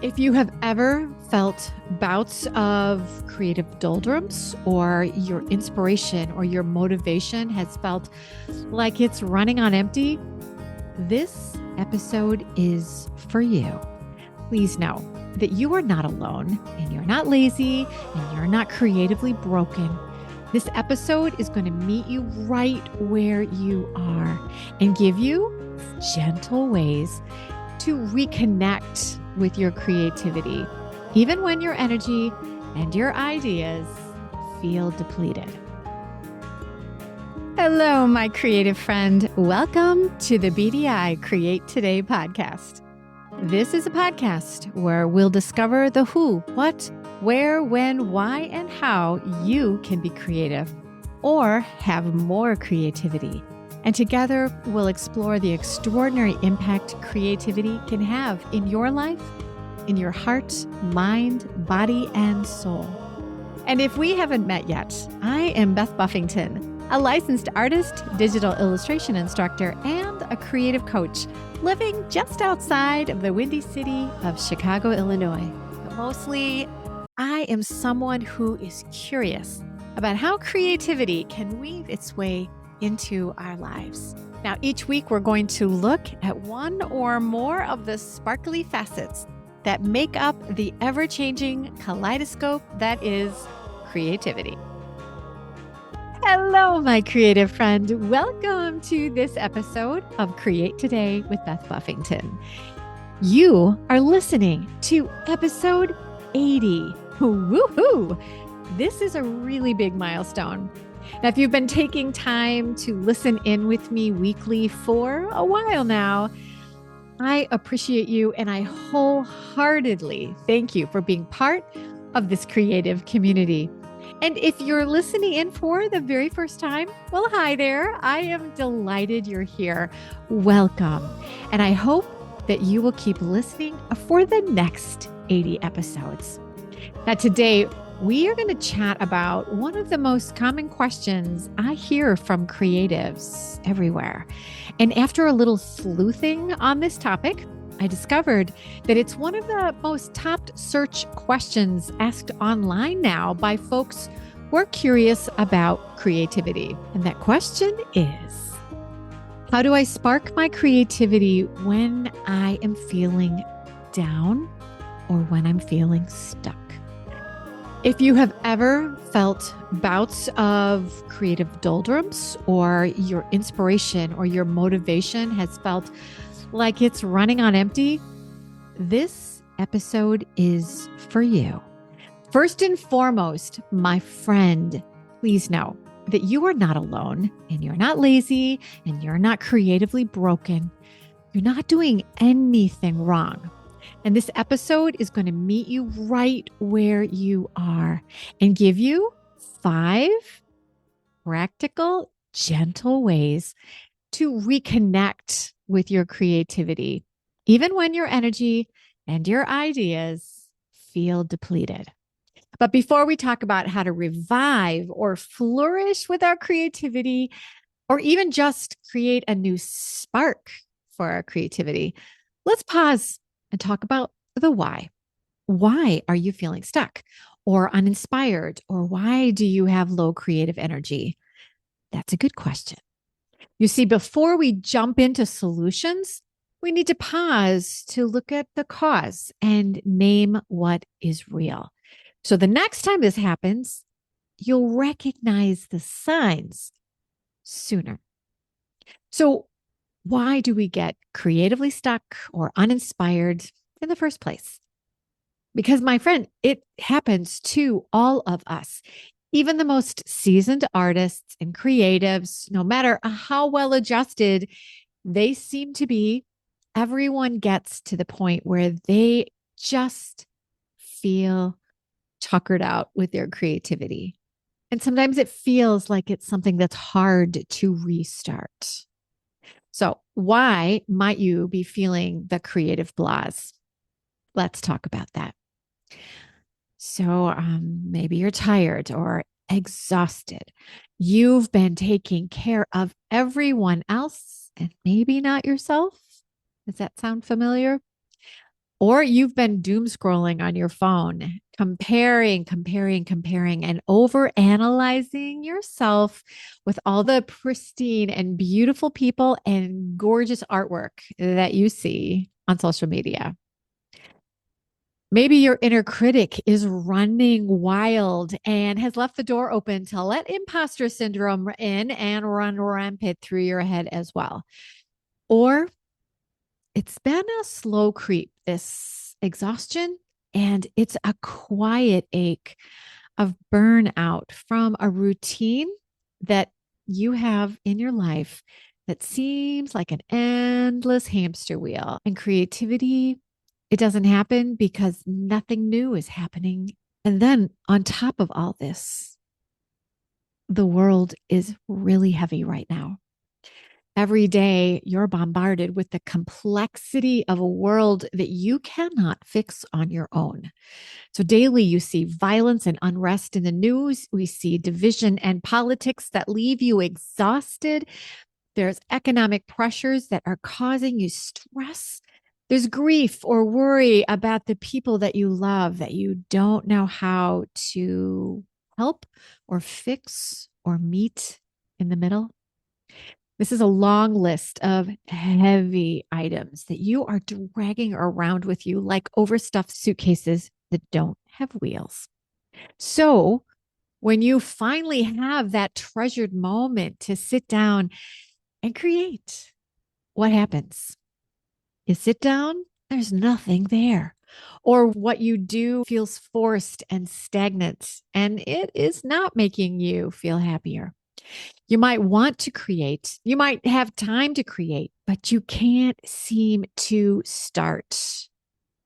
If you have ever felt bouts of creative doldrums, or your inspiration or your motivation has felt like it's running on empty, this episode is for you. Please know that you are not alone, and you're not lazy, and you're not creatively broken. This episode is going to meet you right where you are and give you gentle ways to reconnect with your creativity, even when your energy and your ideas feel depleted. Hello, my creative friend. Welcome to the BDI Create Today podcast. This is a podcast where we'll discover the who, what, where, when, why, and how you can be creative or have more creativity. And together, we'll explore the extraordinary impact creativity can have in your life, in your heart, mind, body, and soul. And if we haven't met yet, I am Beth Buffington, a licensed artist, digital illustration instructor, and a creative coach living just outside of the windy city of Chicago, Illinois. But mostly, I am someone who is curious about how creativity can weave its way into our lives. Now, each week we're going to look at one or more of the sparkly facets that make up the ever-changing kaleidoscope that is creativity. Hello, my creative friend. Welcome to this episode of Create Today with Beth Buffington. You are listening to episode 80. Woohoo! This is a really big milestone. Now, if you've been taking time to listen in with me weekly for a while now, I appreciate you, and I wholeheartedly thank you for being part of this creative community. And if you're listening in for the very first time, well, hi there. I am delighted you're here. Welcome. And I hope that you will keep listening for the next 80 episodes. Now, today, we are going to chat about one of the most common questions I hear from creatives everywhere. And after a little sleuthing on this topic, I discovered that it's one of the most top search questions asked online now by folks who are curious about creativity. And that question is, how do I spark my creativity when I am feeling down or when I'm feeling stuck? If you have ever felt bouts of creative doldrums, or your inspiration or your motivation has felt like it's running on empty, this episode is for you. First and foremost, my friend, please know that you are not alone, and you're not lazy, and you're not creatively broken. You're not doing anything wrong. And this episode is going to meet you right where you are and give you 5 practical, gentle ways to reconnect with your creativity, even when your energy and your ideas feel depleted. But before we talk about how to revive or flourish with our creativity, or even just create a new spark for our creativity, let's pause and talk about the why. Why are you feeling stuck or uninspired? Or why do you have low creative energy? That's a good question. You see, before we jump into solutions, we need to pause to look at the cause and name what is real. So the next time this happens, you'll recognize the signs sooner. So why do we get creatively stuck or uninspired in the first place? Because, my friend, it happens to all of us. Even the most seasoned artists and creatives, no matter how well adjusted they seem to be, everyone gets to the point where they just feel tuckered out with their creativity. And sometimes it feels like it's something that's hard to restart. So why might you be feeling the creative blahs? Let's talk about that. So maybe you're tired or exhausted. You've been taking care of everyone else and maybe not yourself. Does that sound familiar? Or you've been doom scrolling on your phone, comparing, and over analyzing yourself with all the pristine and beautiful people and gorgeous artwork that you see on social media. Maybe your inner critic is running wild and has left the door open to let imposter syndrome in and run rampant through your head as well. Or it's been a slow creep, this exhaustion, and it's a quiet ache of burnout from a routine that you have in your life that seems like an endless hamster wheel. And creativity, it doesn't happen because nothing new is happening. And then on top of all this, the world is really heavy right now. Every day, you're bombarded with the complexity of a world that you cannot fix on your own. So, daily, you see violence and unrest in the news. We see division and politics that leave you exhausted. There's economic pressures that are causing you stress. There's grief or worry about the people that you love that you don't know how to help or fix or meet in the middle. This is a long list of heavy items that you are dragging around with you like overstuffed suitcases that don't have wheels. So, when you finally have that treasured moment to sit down and create, what happens? You sit down, there's nothing there. Or what you do feels forced and stagnant, and it is not making you feel happier. You might want to create, you might have time to create, but you can't seem to start.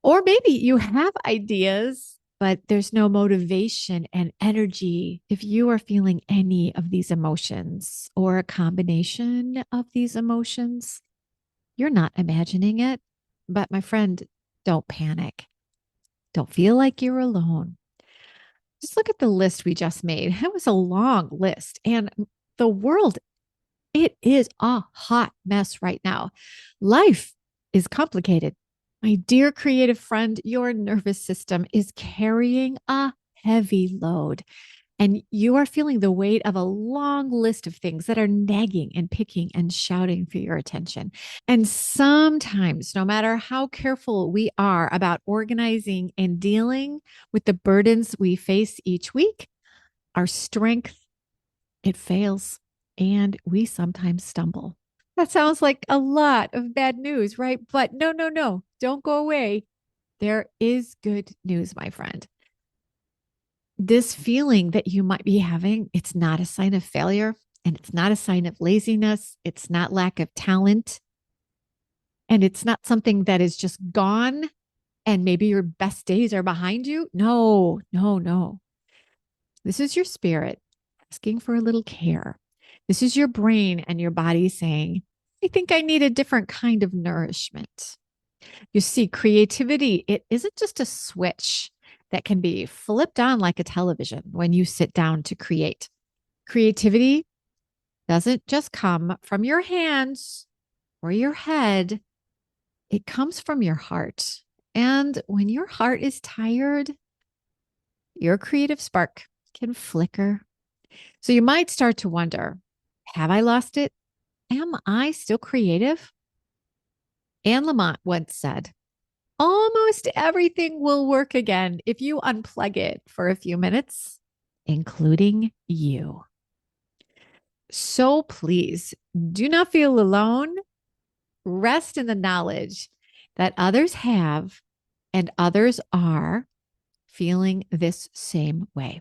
Or maybe you have ideas, but there's no motivation and energy. If you are feeling any of these emotions or a combination of these emotions, you're not imagining it. But my friend, don't panic. Don't feel like you're alone. Just look at the list we just made. It was a long list. And the world, it is a hot mess right now. Life is complicated. My dear creative friend, your nervous system is carrying a heavy load, and you are feeling the weight of a long list of things that are nagging and picking and shouting for your attention. And sometimes, no matter how careful we are about organizing and dealing with the burdens we face each week, our strength, it fails, and we sometimes stumble. That sounds like a lot of bad news, right? But no, no, no, don't go away. There is good news, my friend. This feeling that you might be having, it's not a sign of failure, and it's not a sign of laziness. It's not lack of talent, and it's not something that is just gone and maybe your best days are behind you. No, no, no. This is your spirit asking for a little care. This is your brain and your body saying, I think I need a different kind of nourishment. You see, creativity, it isn't just a switch that can be flipped on like a television when you sit down to create. Creativity doesn't just come from your hands or your head, it comes from your heart. And when your heart is tired, your creative spark can flicker. So you might start to wonder, have I lost it? Am I still creative? Anne Lamott once said, almost everything will work again if you unplug it for a few minutes, including you. So please do not feel alone. Rest in the knowledge that others have and others are feeling this same way.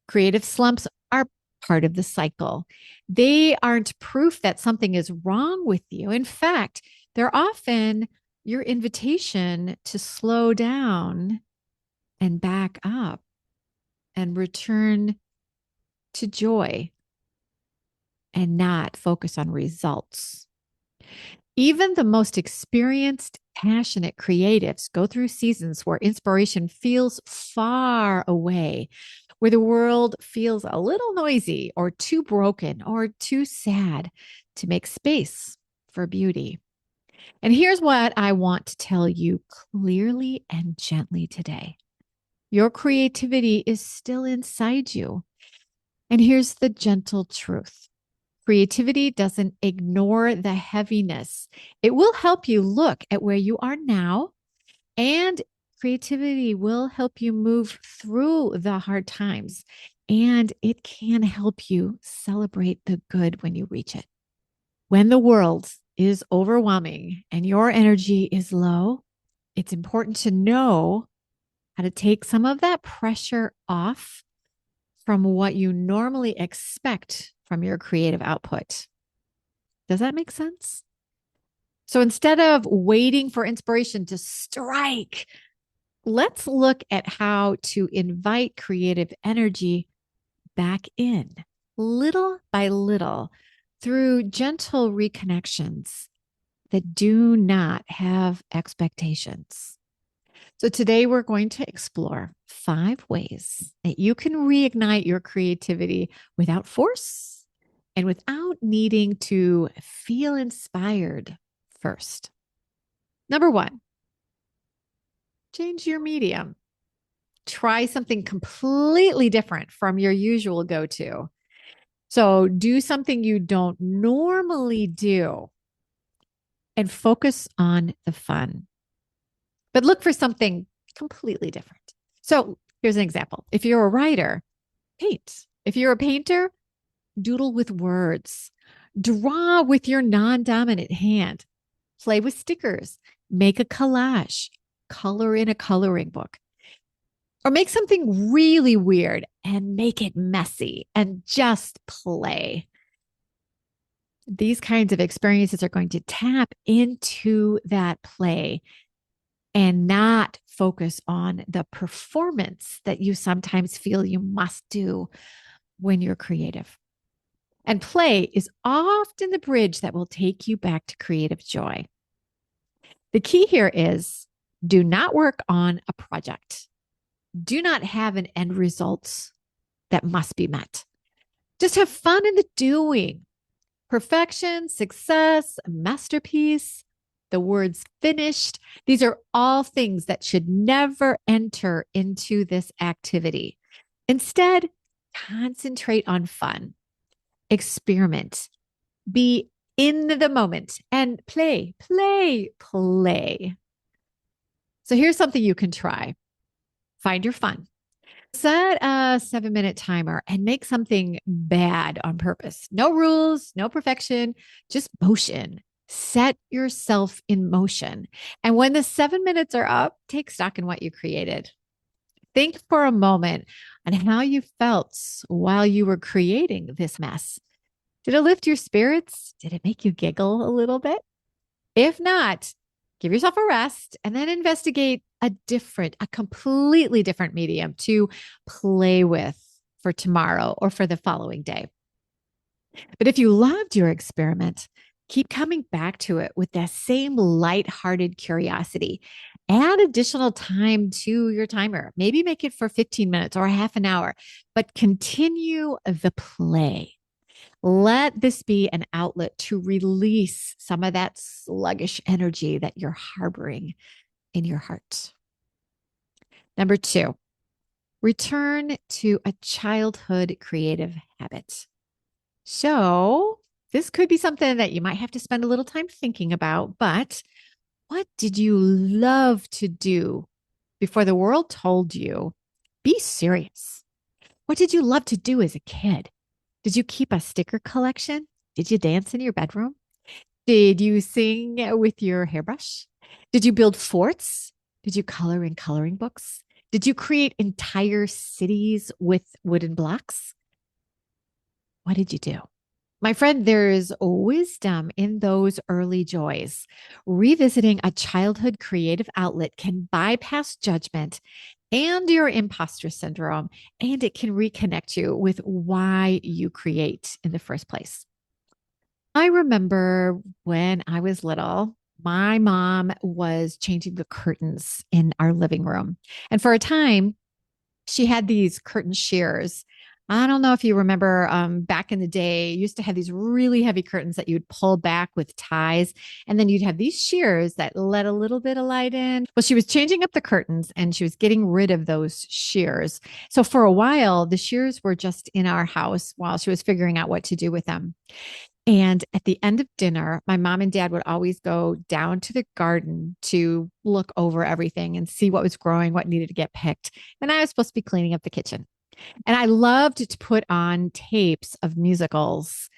Creative slumps are part of the cycle. They aren't proof that something is wrong with you. In fact, they're often your invitation to slow down and back up and return to joy and not focus on results. Even the most experienced, passionate creatives go through seasons where inspiration feels far away, where the world feels a little noisy or too broken or too sad to make space for beauty. And here's what I want to tell you clearly and gently today. Your creativity is still inside you. And here's the gentle truth. Creativity doesn't ignore the heaviness. It will help you look at where you are now, and creativity will help you move through the hard times. And it can help you celebrate the good when you reach it. When the world is overwhelming and your energy is low, it's important to know how to take some of that pressure off from what you normally expect from your creative output. Does that make sense? So instead of waiting for inspiration to strike, let's look at how to invite creative energy back in little by little through gentle reconnections that do not have expectations. So today we're going to explore 5 ways that you can reignite your creativity without force and without needing to feel inspired first. Number 1, change your medium. Try something completely different from your usual go-to. So do something you don't normally do and focus on the fun. But look for something completely different. So here's an example. If you're a writer, paint. If you're a painter, doodle with words. Draw with your non-dominant hand. Play with stickers. Make a collage. Color in a coloring book. Or make something really weird and make it messy and just play. These kinds of experiences are going to tap into that play and not focus on the performance that you sometimes feel you must do when you're creative. And play is often the bridge that will take you back to creative joy. The key here is do not work on a project. Do not have an end result that must be met. Just have fun in the doing. Perfection, success, masterpiece, the words finished. These are all things that should never enter into this activity. Instead, concentrate on fun, experiment, be in the moment, and play, play, play. So here's something you can try. Find your fun. Set a 7-minute timer and make something bad on purpose. No rules, no perfection, just motion. Set yourself in motion. And when the 7 minutes are up, take stock in what you created. Think for a moment on how you felt while you were creating this mess. Did it lift your spirits? Did it make you giggle a little bit? If not, give yourself a rest and then investigate a completely different medium to play with for tomorrow or for the following day. But if you loved your experiment, keep coming back to it with that same lighthearted curiosity. Add additional time to your timer. Maybe make it for 15 minutes or a half an hour, but continue the play. Let this be an outlet to release some of that sluggish energy that you're harboring in your heart. Number 2, return to a childhood creative habit. So, this could be something that you might have to spend a little time thinking about, but what did you love to do before the world told you, be serious? What did you love to do as a kid? Did you keep a sticker collection? Did you dance in your bedroom? Did you sing with your hairbrush? Did you build forts? Did you color in coloring books? Did you create entire cities with wooden blocks? What did you do? My friend, there's wisdom in those early joys. Revisiting a childhood creative outlet can bypass judgment and your imposter syndrome, and it can reconnect you with why you create in the first place. I remember when I was little, my mom was changing the curtains in our living room. And for a time, she had these curtain shears I don't know if you remember back in the day, you used to have these really heavy curtains that you'd pull back with ties. And then you'd have these shears that let a little bit of light in. Well, she was changing up the curtains and she was getting rid of those shears. So for a while, the shears were just in our house while she was figuring out what to do with them. And at the end of dinner, my mom and dad would always go down to the garden to look over everything and see what was growing, what needed to get picked. And I was supposed to be cleaning up the kitchen. And I loved to put on tapes of musicals,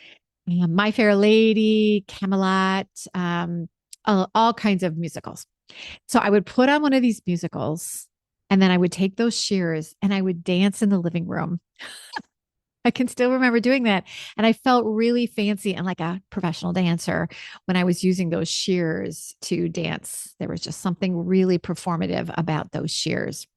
My Fair Lady, Camelot, all kinds of musicals. So I would put on one of these musicals and then I would take those shears and I would dance in the living room. I can still remember doing that. And I felt really fancy and like a professional dancer when I was using those shears to dance. There was just something really performative about those shears.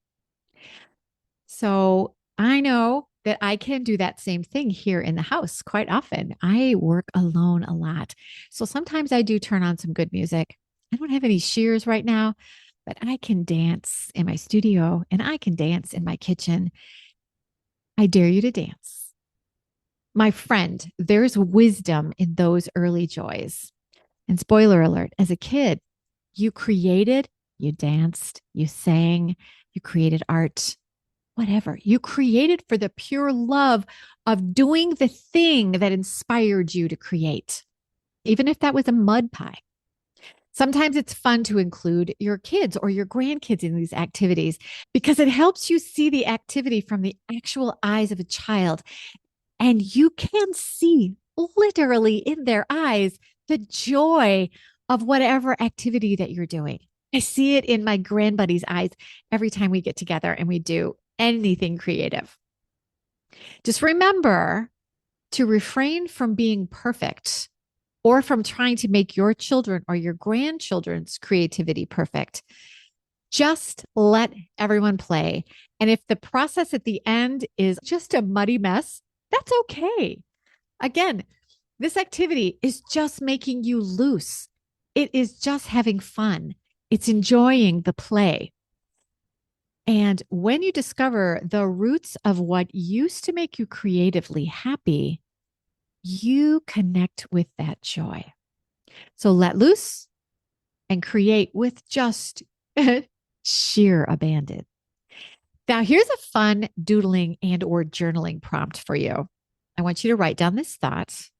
So I know that I can do that same thing here in the house quite often. I work alone a lot. So sometimes I do turn on some good music. I don't have any shears right now, but I can dance in my studio and I can dance in my kitchen. I dare you to dance. My friend, there's wisdom in those early joys. And spoiler alert, as a kid, you created, you danced, you sang, you created art, whatever. You created for the pure love of doing the thing that inspired you to create, even if that was a mud pie. Sometimes it's fun to include your kids or your grandkids in these activities because it helps you see the activity from the actual eyes of a child. And you can see literally in their eyes the joy of whatever activity that you're doing. I see it in my grandbuddy's eyes every time we get together and we do anything creative. Just remember to refrain from being perfect or from trying to make your children or your grandchildren's creativity perfect. Just let everyone play. And if the process at the end is just a muddy mess, that's okay. Again, this activity is just making you loose. It is just having fun. It's enjoying the play. And when you discover the roots of what used to make you creatively happy, you connect with that joy. So let loose and create with just sheer abandon. Now, here's a fun doodling and or journaling prompt for you. I want you to write down this thought.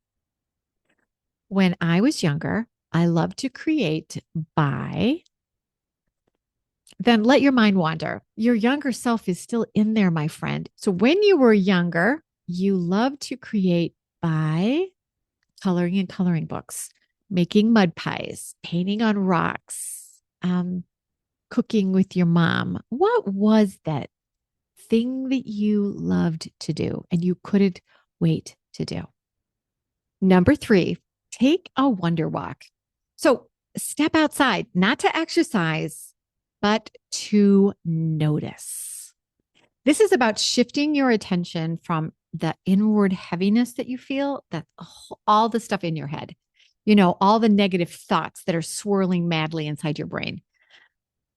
When I was younger, I loved to create by, then let your mind wander. Your younger self is still in there, my friend. So when you were younger, you loved to create by coloring in coloring books, making mud pies, painting on rocks, cooking with your mom. What was that thing that you loved to do and you couldn't wait to do? Number 3, take a wonder walk. So step outside, not to exercise, but to notice. This is about shifting your attention from the inward heaviness that you feel, that all the stuff in your head, all the negative thoughts that are swirling madly inside your brain.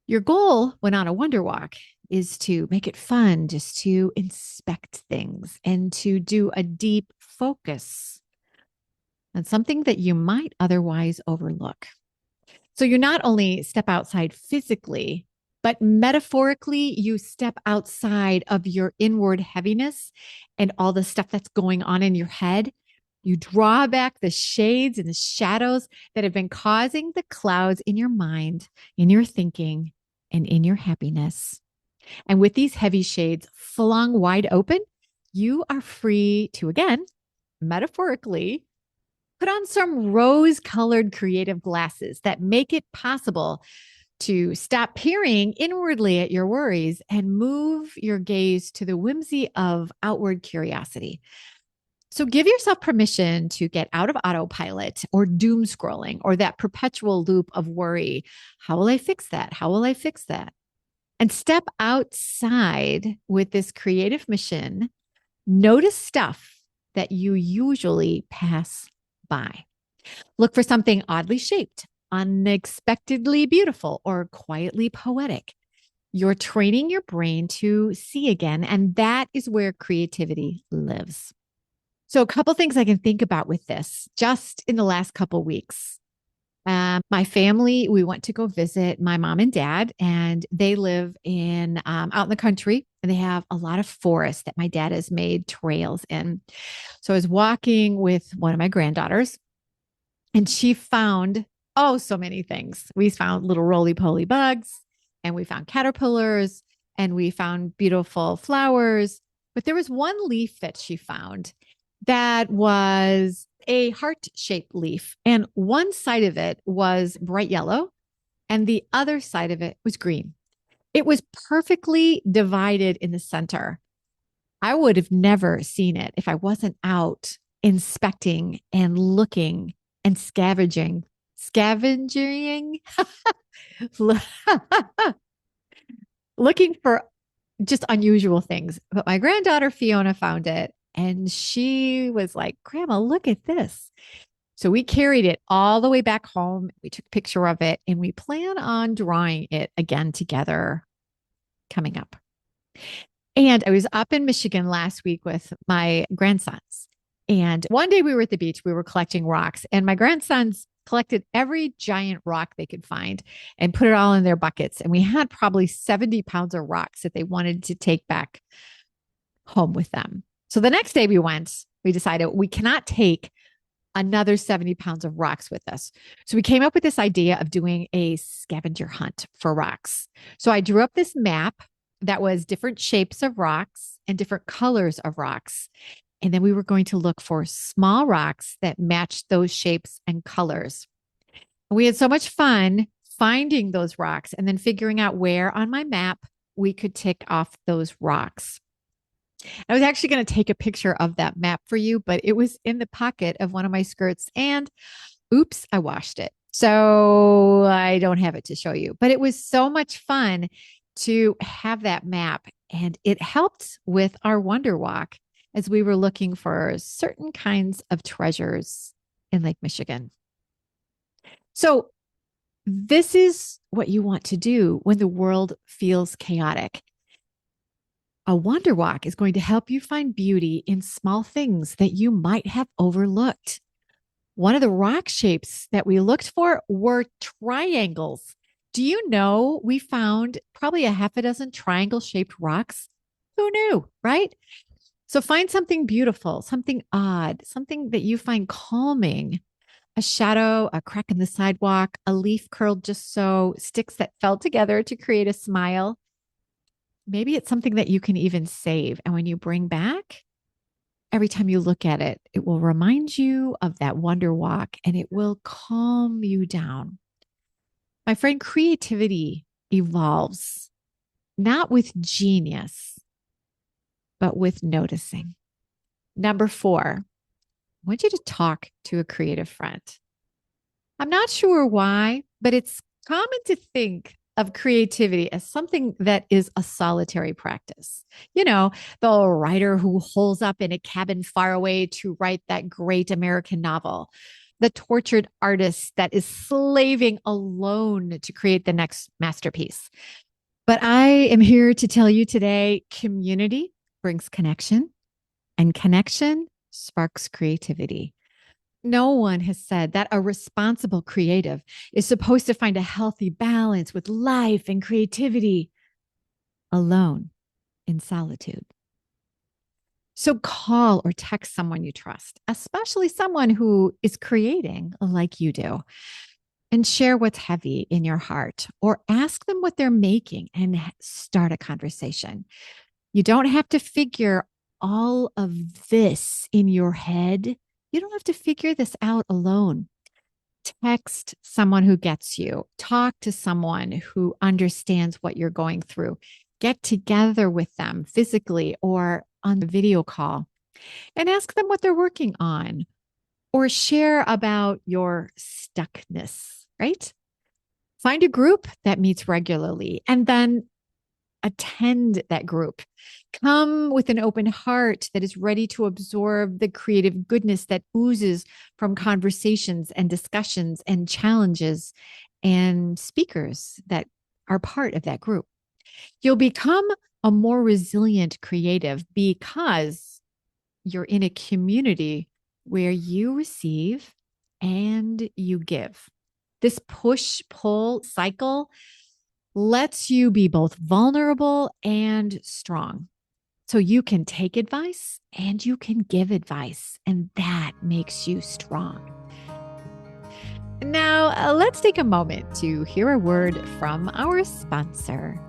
Your goal when on a wonder walk is to make it fun, just to inspect things and to do a deep focus on something that you might otherwise overlook. So you not only step outside physically, but metaphorically, you step outside of your inward heaviness and all the stuff that's going on in your head. You draw back the shades and the shadows that have been causing the clouds in your mind, in your thinking, and in your happiness. And with these heavy shades flung wide open, you are free to, again, metaphorically, put on some rose-colored creative glasses that make it possible to stop peering inwardly at your worries and move your gaze to the whimsy of outward curiosity. So give yourself permission to get out of autopilot or doom scrolling or that perpetual loop of worry. How will I fix that? How will I fix that? And step outside with this creative mission. Notice stuff that you usually pass by. Look for something oddly shaped, unexpectedly beautiful, or quietly poetic. You're training your brain to see again, and that is where creativity lives. So, a couple things I can think about with this just in the last couple weeks. My family, we went to go visit my mom and dad, and they live in out in the country, and they have a lot of forest that my dad has made trails in. So, I was walking with one of my granddaughters, and she found so many things. We found little roly poly bugs, and we found caterpillars, and we found beautiful flowers. But there was one leaf that she found that was a heart shaped leaf. And one side of it was bright yellow, and the other side of it was green. It was perfectly divided in the center. I would have never seen it if I wasn't out inspecting and looking and scavenging, looking for just unusual things. But my granddaughter Fiona found it, and she was like, Grandma, look at this. So we carried it all the way back home. We took a picture of it, and we plan on drawing it again together coming up. And I was up in Michigan last week with my grandsons. And one day we were at the beach, we were collecting rocks, and my grandsons collected every giant rock they could find and put it all in their buckets. And we had probably 70 pounds of rocks that they wanted to take back home with them. So the next day we decided we cannot take another 70 pounds of rocks with us. So we came up with this idea of doing a scavenger hunt for rocks. So I drew up this map that was different shapes of rocks and different colors of rocks. And then we were going to look for small rocks that matched those shapes and colors. And we had so much fun finding those rocks and then figuring out where on my map we could tick off those rocks. I was actually going to take a picture of that map for you, but it was in the pocket of one of my skirts, and oops, I washed it. So I don't have it to show you, but it was so much fun to have that map, and it helped with our wonder walk as we were looking for certain kinds of treasures in Lake Michigan. So this is what you want to do when the world feels chaotic. A wonder walk is going to help you find beauty in small things that you might have overlooked. One of the rock shapes that we looked for were triangles. Do you know we found probably a half a dozen triangle shaped rocks? Who knew, right? So find something beautiful, something odd, something that you find calming. A shadow, a crack in the sidewalk, a leaf curled just so, sticks that fell together to create a smile. Maybe it's something that you can even save. And when you bring back, every time you look at it, it will remind you of that wonder walk, and it will calm you down. My friend, creativity evolves not with genius, but with noticing. Number 4, I want you to talk to a creative friend. I'm not sure why, but it's common to think of creativity as something that is a solitary practice. You know, the writer who holes up in a cabin far away to write that great American novel, the tortured artist that is slaving alone to create the next masterpiece. But I am here to tell you today, community brings connection, and connection sparks creativity. No one has said that a responsible creative is supposed to find a healthy balance with life and creativity alone in solitude. So call or text someone you trust, especially someone who is creating like you do, and share what's heavy in your heart, or ask them what they're making and start a conversation. You don't have to figure all of this in your head. You don't have to figure this out alone. Text someone who gets you. Talk to someone who understands what you're going through. Get together with them physically or on the video call and ask them what they're working on, or share about your stuckness, right? Find a group that meets regularly and then attend that group. Come with an open heart that is ready to absorb the creative goodness that oozes from conversations and discussions and challenges and speakers that are part of that group. You'll become a more resilient creative because you're in a community where you receive and you give. This push pull cycle lets you be both vulnerable and strong. So you can take advice and you can give advice, and that makes you strong. Now, let's take a moment to hear a word from our sponsor.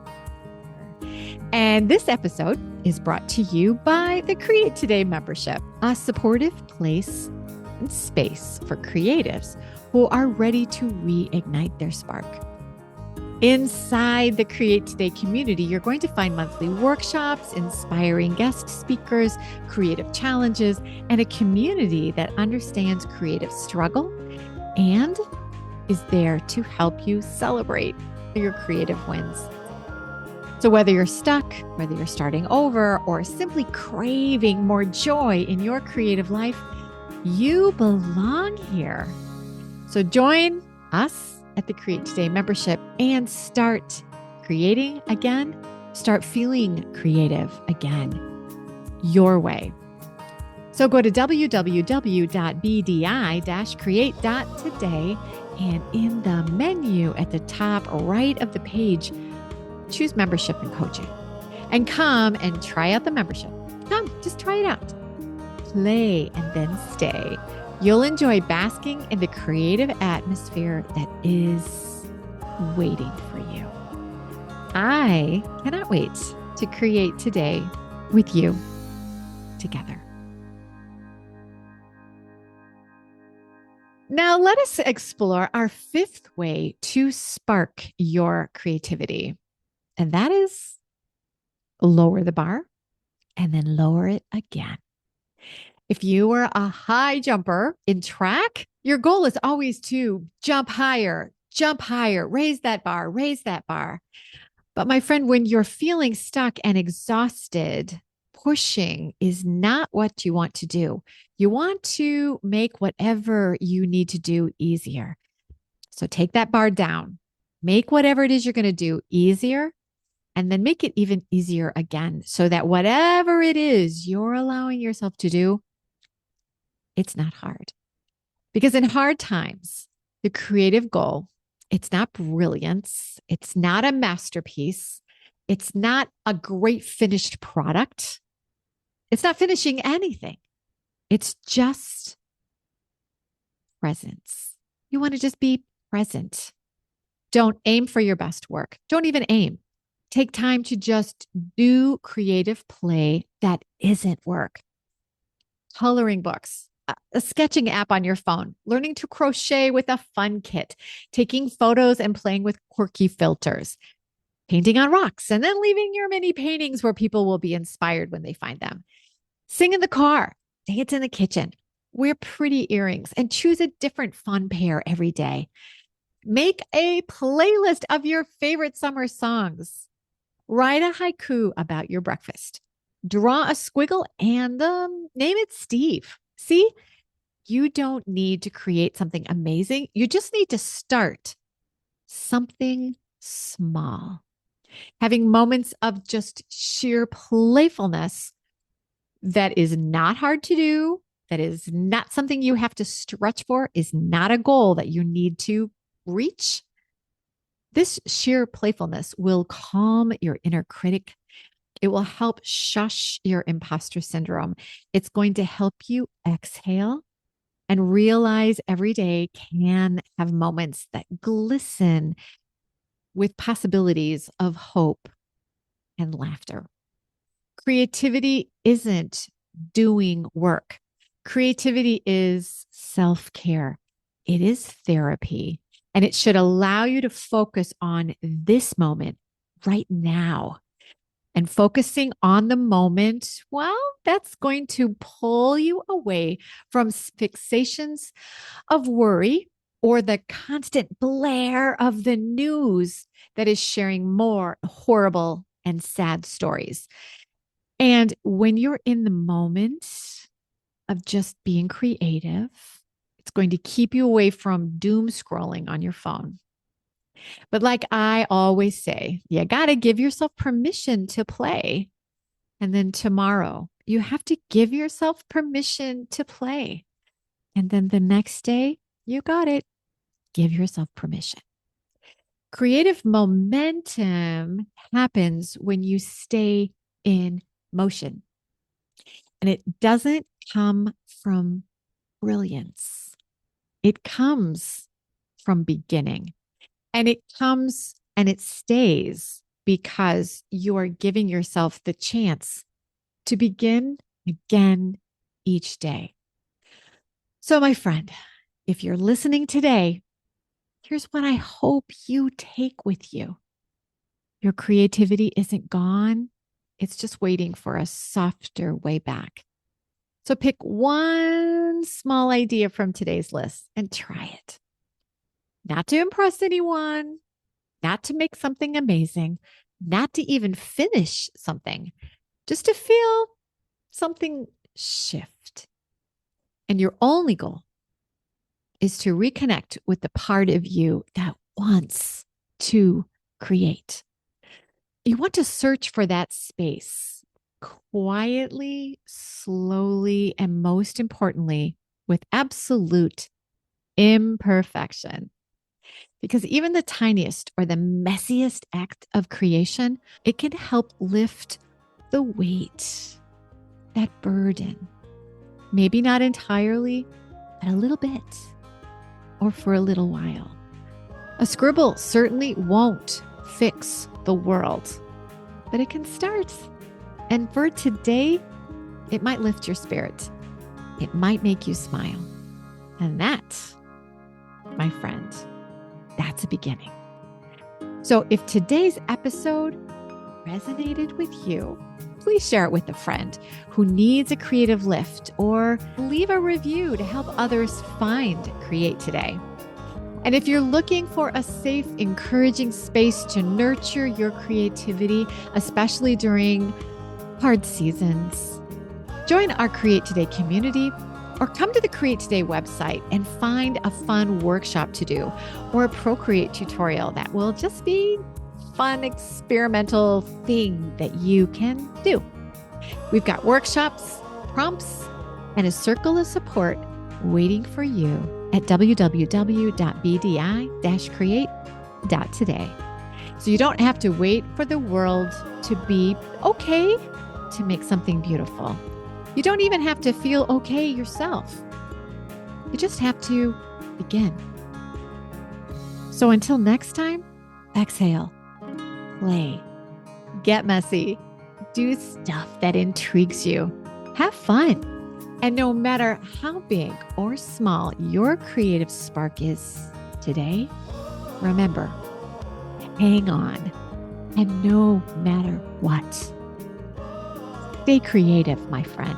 And this episode is brought to you by the Create Today membership, a supportive place and space for creatives who are ready to reignite their spark. Inside the Create Today community, you're going to find monthly workshops, inspiring guest speakers, creative challenges, and a community that understands creative struggle and is there to help you celebrate your creative wins. So whether you're stuck, whether you're starting over, or simply craving more joy in your creative life, you belong here. So join us at the Create Today membership and start creating again, start feeling creative again, your way. So go to www.bdi-create.today, and in the menu at the top right of the page, choose membership and coaching, and come and try out the membership. Come, just try it out. Play and then stay. You'll enjoy basking in the creative atmosphere that is waiting for you. I cannot wait to create today with you together. Now, let us explore our fifth way to spark your creativity. And that is lower the bar and then lower it again. If you were a high jumper in track, your goal is always to jump higher, raise that bar, raise that bar. But my friend, when you're feeling stuck and exhausted, pushing is not what you want to do. You want to make whatever you need to do easier. So take that bar down, make whatever it is you're going to do easier, and then make it even easier again so that whatever it is you're allowing yourself to do, it's not hard. Because in hard times, the creative goal, it's not brilliance. It's not a masterpiece. It's not a great finished product. It's not finishing anything. It's just presence. You want to just be present. Don't aim for your best work. Don't even aim. Take time to just do creative play that isn't work. Coloring books, a sketching app on your phone, learning to crochet with a fun kit, taking photos and playing with quirky filters, painting on rocks, and then leaving your mini paintings where people will be inspired when they find them. Sing in the car, dance in the kitchen, wear pretty earrings, and choose a different fun pair every day. Make a playlist of your favorite summer songs. Write a haiku about your breakfast. Draw a squiggle and name it Steve. See, you don't need to create something amazing. You just need to start something small. Having moments of just sheer playfulness that is not hard to do, that is not something you have to stretch for, is not a goal that you need to reach. This sheer playfulness will calm your inner critic. It will help shush your imposter syndrome. It's going to help you exhale and realize every day can have moments that glisten with possibilities of hope and laughter. Creativity isn't doing work. Creativity is self-care. It is therapy, and it should allow you to focus on this moment right now. And focusing on the moment, well, that's going to pull you away from fixations of worry or the constant blare of the news that is sharing more horrible and sad stories. And when you're in the moment of just being creative, it's going to keep you away from doom scrolling on your phone. But like I always say, you got to give yourself permission to play. And then tomorrow, you have to give yourself permission to play. And then the next day, you got it. Give yourself permission. Creative momentum happens when you stay in motion. And it doesn't come from brilliance. It comes from beginning. And it comes and it stays because you are giving yourself the chance to begin again each day. So, my friend, if you're listening today, here's what I hope you take with you. Your creativity isn't gone. It's just waiting for a softer way back. So pick one small idea from today's list and try it. Not to impress anyone, not to make something amazing, not to even finish something, just to feel something shift. And your only goal is to reconnect with the part of you that wants to create. You want to search for that space quietly, slowly, and most importantly, with absolute imperfection. Because even the tiniest or the messiest act of creation, it can help lift the weight, that burden. Maybe not entirely, but a little bit, or for a little while. A scribble certainly won't fix the world, but it can start. And for today, it might lift your spirit. It might make you smile. And that, my friend, that's a beginning. So if today's episode resonated with you, please share it with a friend who needs a creative lift, or leave a review to help others find Create Today. And if you're looking for a safe, encouraging space to nurture your creativity, especially during hard seasons, join our Create Today community, or come to the Create Today website and find a fun workshop to do, or a Procreate tutorial that will just be fun, experimental thing that you can do. We've got workshops, prompts, and a circle of support waiting for you at www.bdi-create.today. So you don't have to wait for the world to be okay to make something beautiful. You don't even have to feel okay yourself. You just have to begin. So until next time, exhale, play, get messy, do stuff that intrigues you, have fun. And no matter how big or small your creative spark is today, remember, hang on. And no matter what, stay creative, my friend.